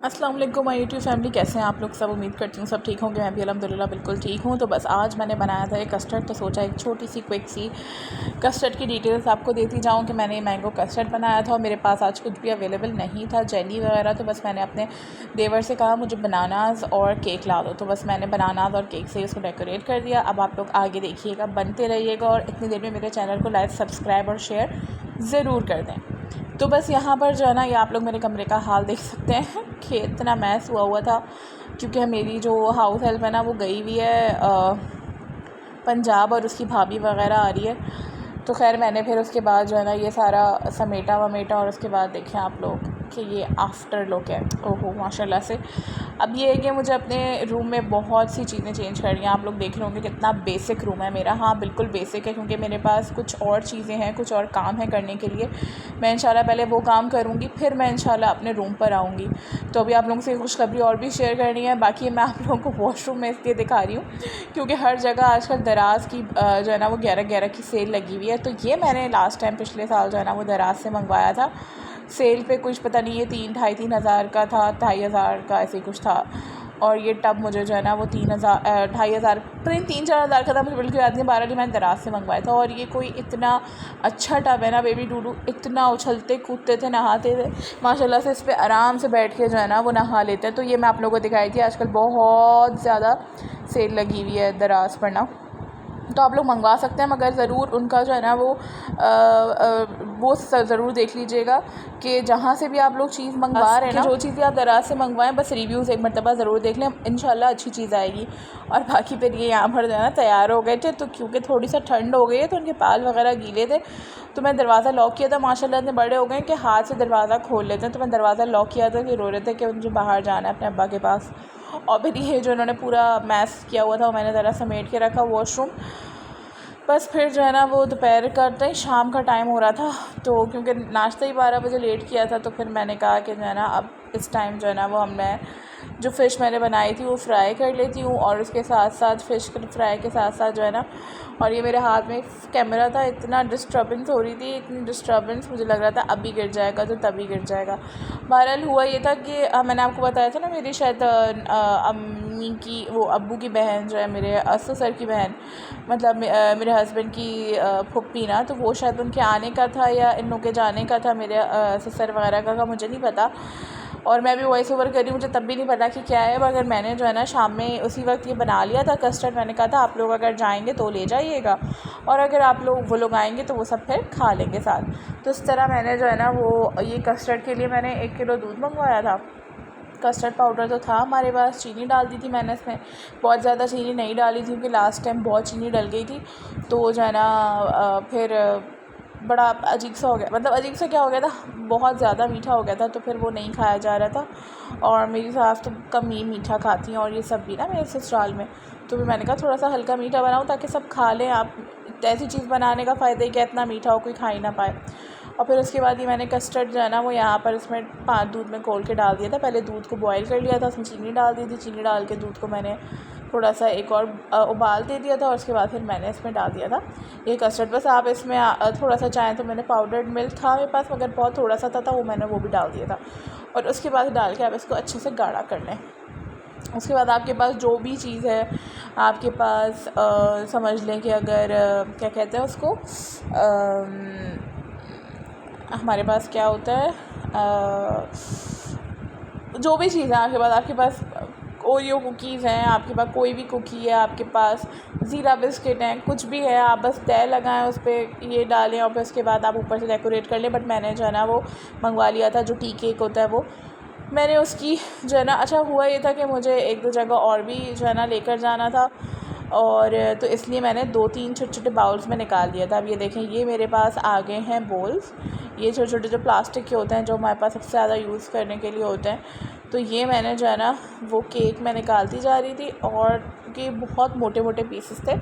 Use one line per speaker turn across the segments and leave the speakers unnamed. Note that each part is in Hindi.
अस्सलाम वालेकुम माय यूट्यूब फैमिली, कैसे हैं आप लोग सब। उम्मीद करती हूँ सब ठीक होंगे। मैं भी अल्हम्दुलिल्लाह बिल्कुल ठीक हूँ। तो बस आज मैंने बनाया था एक कस्टर्ड, तो सोचा एक छोटी सी क्विक सी कस्टर्ड की डिटेल्स आपको देती जाऊँ कि मैंने मैंगो कस्टर्ड बनाया था और मेरे पास आज कुछ भी अवेलेबल नहीं था, जेली वगैरह। तो बस मैंने अपने देवर से कहा मुझे बनानाज और केक ला दो, तो बस मैंने बनानाज और केक से उसको डेकोरेट कर दिया। अब आप लोग आगे देखिएगा, बनते रहिएगा और इतनी देर में मेरे चैनल को लाइक, सब्सक्राइब और शेयर ज़रूर कर दें। तो बस यहाँ पर जो है ना, ये आप लोग मेरे कमरे का हाल देख सकते हैं कि इतना मैस हुआ था, क्योंकि मेरी जो हाउस हेल्प है ना वो गई हुई है पंजाब, और उसकी भाभी वगैरह आ रही है। तो खैर मैंने फिर उसके बाद जो है ना ये सारा समेटा वमेटा, और उसके बाद देखें आप लोग कि ये आफ्टर लुक है। ओहो माशाल्लाह से। अब ये है कि मुझे अपने रूम में बहुत सी चीज़ें चेंज करनी हैं। आप लोग देख रहे होंगे कितना बेसिक रूम है मेरा। हाँ बिल्कुल बेसिक है, क्योंकि मेरे पास कुछ और चीज़ें हैं, कुछ और काम है करने के लिए। मैं इंशाल्लाह पहले वो काम करूँगी, फिर मैं इंशाल्लाह अपने रूम पर आऊँगी। तो अभी आप लोगों से खुशखबरी और भी शेयर करनी है। बाकी मैं आप लोगों को वॉशरूम में इसलिए दिखा रही हूँ क्योंकि हर जगह आजकल दराज की जो है ना वो 11-11 की सेल लगी हुई है। तो ये मैंने लास्ट टाइम पिछले साल जो है ना वो दराज से मंगवाया था सेल पे, कुछ पता नहीं ये 3-3.5 हज़ार का था, 2,500 का ऐसे कुछ था। और ये टब मुझे जो है ना वो 2,500 पता नहीं 3-4 हज़ार का था, मुझे बिल्कुल याद नहीं। 12 मैंने दराज से मंगवाया था। और ये कोई इतना अच्छा टब है ना, बेबी डूडू इतना उछलते कूदते थे, नहाते थे माशाल्लाह से। इस पर आराम से बैठ के जो है ना वो नहा लेते हैं। तो ये मैं आप लोगों को दिखाई थी, आजकल बहुत ज़्यादा सेल लगी हुई है दराज पर ना, तो आप लोग मंगवा सकते हैं, मगर ज़रूर उनका जो है ना वो ज़रूर देख लीजिएगा कि जहाँ से भी आप लोग चीज़ मंगवा रहे हैं ना, जो चीज़ भी आप दराज से मंगवाएं, बस रिव्यूज़ एक मरतबा ज़रूर देख लें, इंशाल्लाह अच्छी चीज़ आएगी। और बाकी फिर ये यहाँ पर जो है ना तैयार हो गए थे, तो क्योंकि थोड़ी सा ठंड हो गई है तो उनके बाल वगैरह गीले थे, तो मैं दरवाज़ा लॉक किया था। माशाल्लाह इतने बड़े हो गए कि हाथ से दरवाज़ा खोल लेते हैं, तो मैं दरवाज़ा लॉक किया था कि रो रहे थे कि मुझे बाहर जाना है अपने अब्बा के पास। और फिर ये जो इन्होंने पूरा मैस किया हुआ था वो मैंने ज़रा समेट के रखा वॉशरूम। बस फिर जो है ना वो दोपहर का टाइम, शाम का टाइम हो रहा था, तो क्योंकि नाश्ता ही 12 बजे लेट किया था, तो फिर मैंने कहा कि जो है ना अब इस टाइम जो है ना वो हमने जो फ़िश मैंने बनाई थी वो फ्राई कर लेती हूँ, और उसके साथ साथ फ़िश फ्राई के साथ साथ जो है ना, और ये मेरे हाथ में कैमरा था, इतना डिस्टर्बेंस हो रही थी, इतनी डिस्टर्बेंस मुझे लग रहा था अभी गिर जाएगा तो तभी गिर जाएगा। बहरहाल हुआ ये था कि मैंने आपको बताया था ना, मेरी शायद अम्मी की वो अब्बू की बहन जो है, मेरे ससुर की बहन, मतलब मेरे हस्बैंड की फुप्पी ना, तो वो शायद उनके आने का था या इन लोगों के जाने का था, मेरे ससुर वगैरह का मुझे नहीं पता। और मैं भी वॉइस ओवर कर रही हूँ, मुझे तब भी नहीं पता कि क्या है। मगर मैंने जो है ना शाम में उसी वक्त ये बना लिया था कस्टर्ड। मैंने कहा था आप लोग अगर जाएंगे तो ले जाइएगा, और अगर आप लोग वो लोग आएंगे तो वो सब फिर खा लेंगे साथ। तो इस तरह मैंने जो है ना वो ये कस्टर्ड के लिए मैंने 1 किलो दूध मंगवाया था। कस्टर्ड पाउडर तो था हमारे पास, चीनी डाल दी थी मैंने इसमें, बहुत ज़्यादा चीनी नहीं डाली थी क्योंकि लास्ट टाइम बहुत चीनी डल गई थी। तो जो है ना फिर बड़ा अजीब सा हो गया, मतलब अजीब सा क्या हो गया था, बहुत ज़्यादा मीठा हो गया था, तो फिर वो नहीं खाया जा रहा था। और मेरी सास तो कम ही मीठा खाती हैं, और ये सब भी ना मेरे ससुराल में, तो फिर मैंने कहा थोड़ा सा हल्का मीठा बनाऊँ ताकि सब खा लें। आप ऐसी चीज़ बनाने का फ़ायदा ही क्या, इतना मीठा हो कोई खा ही ना पाए। और फिर उसके बाद ये मैंने कस्टर्ड जो है ना वो यहाँ पर इसमें 5 दूध में घोल के डाल दिया था। पहले दूध को बॉईल कर लिया था, उसमें चीनी डाल दी थी, चीनी डाल के दूध को मैंने थोड़ा सा एक और उबाल दे दिया था, और उसके बाद फिर मैंने इसमें डाल दिया था ये कस्टर्ड। बस आप इसमें थोड़ा सा चाहें तो, मैंने पाउडर्ड मिल्क था मेरे पास मगर बहुत थोड़ा सा था, वो मैंने वो भी डाल दिया था। और उसके बाद डाल के आप इसको अच्छे से गाढ़ा कर लें। उसके बाद आपके पास जो भी चीज़ है आपके पास, समझ लें कि अगर क्या कहते हैं उसको, हमारे पास क्या होता है, जो भी चीज़ है आपके पास ओरियो कुकीज़ हैं, आपके पास कोई भी कुकी है, आपके पास ज़ीरा बिस्किट हैं, कुछ भी है, आप बस तय लगाएं उस पर, ये डालें, और फिर उसके बाद आप ऊपर से डेकोरेट कर लें। बट मैंने जो है ना वो मंगवा लिया था जो टी केक होता है, वो मैंने उसकी जो है ना, अच्छा हुआ ये था कि मुझे 1-2 जगह और भी जो है ना लेकर जाना था, और तो इसलिए मैंने 2-3 छोटे-छोटे बाउल्स में निकाल दिया था। अब ये देखें, ये मेरे पास आ गए हैं बोल्स, ये छोटे-छोटे जो प्लास्टिक के होते हैं, जो हमारे पास सबसे ज़्यादा यूज़ करने के लिए होते हैं। तो ये मैंने जो है ना वो केक मैं निकालती जा रही थी, और क्योंकि बहुत मोटे-मोटे पीसेस थे,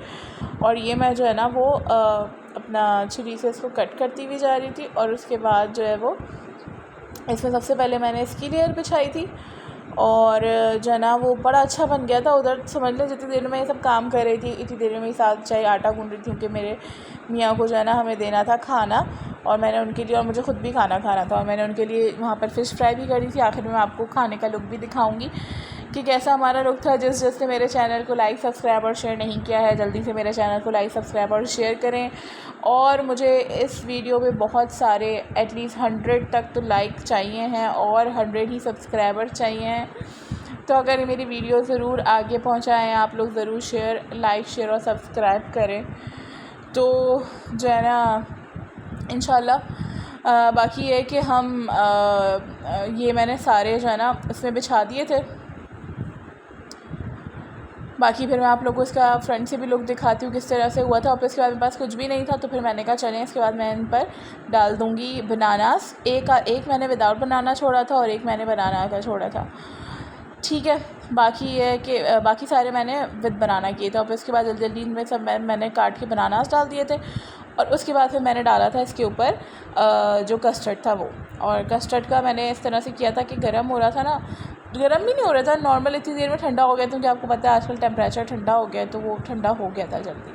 और ये मैं जो है ना वो अपना छुरी से इसको कट करती हुई जा रही थी। और उसके बाद जो है वो इसमें सबसे पहले मैंने इसकी लेयर बिछाई थी, और जो है ना वो बड़ा अच्छा बन गया था। उधर समझ लो जितनी देर में ये सब काम कर रही थी, इतनी देर में ही साथ चाय आटा गूँध रही थी, क्योंकि मेरे मियाँ को जो है ना हमें देना था खाना। और मैंने उनके लिए, और मुझे ख़ुद भी खाना खाना था, और मैंने उनके लिए वहाँ पर फ़िश फ्राई भी करी थी। आखिर में मैं आपको खाने का लुक भी दिखाऊंगी कि कैसा हमारा लुक था। जिसने मेरे चैनल को लाइक सब्सक्राइब और शेयर नहीं किया है, जल्दी से मेरे चैनल को लाइक सब्सक्राइब और शेयर करें। और मुझे इस वीडियो पे बहुत सारे एटलीस्ट 100 तक तो लाइक चाहिए हैं और 100 ही सब्सक्राइबर चाहिए हैं। तो अगर मेरी वीडियो ज़रूर आगे पहुंचाएं आप लोग, ज़रूर लाइक शेयर और सब्सक्राइब करें तो जो है ना इंशाल्लाह। बाकी ये कि हम ये मैंने सारे जो है ना उसमें बिछा दिए थे। बाकी फिर मैं आप लोगों को इसका फ्रंट से भी लुक दिखाती हूँ किस तरह से हुआ था। और इसके बाद मेरे पास कुछ भी नहीं था, तो फिर मैंने कहा चलें इसके बाद मैं इन पर डाल दूँगी बनानास। एक मैंने विदाउट बनाना छोड़ा था और एक मैंने बनाना का छोड़ा था, ठीक है। बाकी ये है कि बाकी सारे मैंने विद बनाना किए थे। और इसके बाद जल्दी जल्दी इनमें सब मैंने काट के बनानास डाल दिए थे। और उसके बाद फिर मैंने डाला था इसके ऊपर जो कस्टर्ड था वो। और कस्टर्ड का मैंने इस तरह से किया था कि गर्म हो रहा था ना, गर्म भी नहीं हो रहा था, नॉर्मल इतनी देर में ठंडा हो गया, क्योंकि आपको पता है आजकल टेम्परेचर ठंडा हो गया है, तो वो ठंडा हो गया था जल्दी।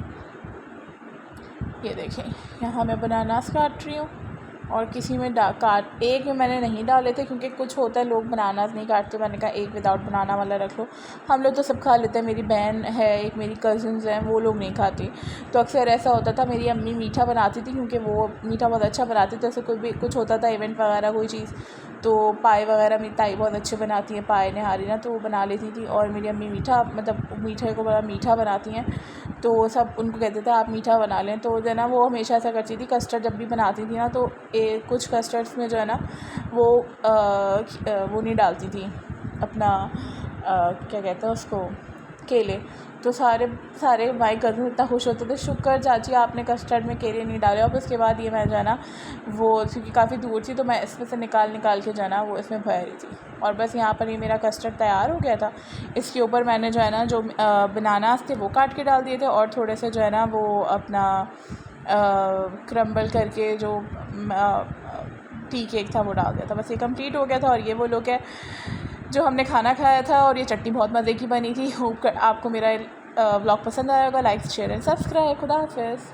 ये देखें, यहाँ मैं बनानास काट रही हूँ और किसी में एक में मैंने नहीं डाले थे, क्योंकि कुछ होता है लोग बनानास नहीं काटते। मैंने कहा एक विदाउट बनाना वाला रख लो। हम लोग तो सब खा लेते हैं, मेरी बहन है एक, मेरी कज़न्स हैं, वो लोग नहीं खाती। तो अक्सर ऐसा होता था, मेरी अम्मी मीठा बनाती थी, क्योंकि वो मीठा बहुत अच्छा बनाती थी। ऐसे कोई भी कुछ होता था इवेंट वगैरह कोई चीज़, तो पाए वगैरह मेरी ताई बहुत अच्छे बनाती हैं, पाए निहारी ना, तो वो बना लेती थी। और मेरी अम्मी मीठा, मतलब मीठे को बड़ा मीठा बनाती हैं, तो सब उनको कहते थे आप मीठा बना लें। तो जो है ना वो हमेशा ऐसा करती थी, कस्टर्ड जब भी बनाती थी ना, तो कुछ कस्टर्ड्स में जो है ना वो नहीं डालती थी अपना क्या कहते हैं उसको, केले। तो सारे माई कज़न इतना खुश होते थे, शुक्र चाची आपने कस्टर्ड में केले नहीं डाले। और उसके बाद ये मैं जो है ना वो, क्योंकि काफ़ी दूर थी, तो मैं इसमें से निकाल के जो है ना वो इसमें भर रही थी। और बस यहाँ पर ये मेरा कस्टर्ड तैयार हो गया था। इसके ऊपर मैंने जो है ना जो बनानास थे वो काट के डाल दिए थे, और थोड़े से जो है ना वो अपना क्रम्बल करके जो टी केक था वो डाल दिया था। बस ये कंप्लीट हो गया था। और ये वो लोग है जो हमने खाना खाया था, और ये चटनी बहुत मज़े की बनी थी। होप आपको मेरा व्लॉग पसंद आया होगा। Like share and subscribe. खुदा हाफ़िज़।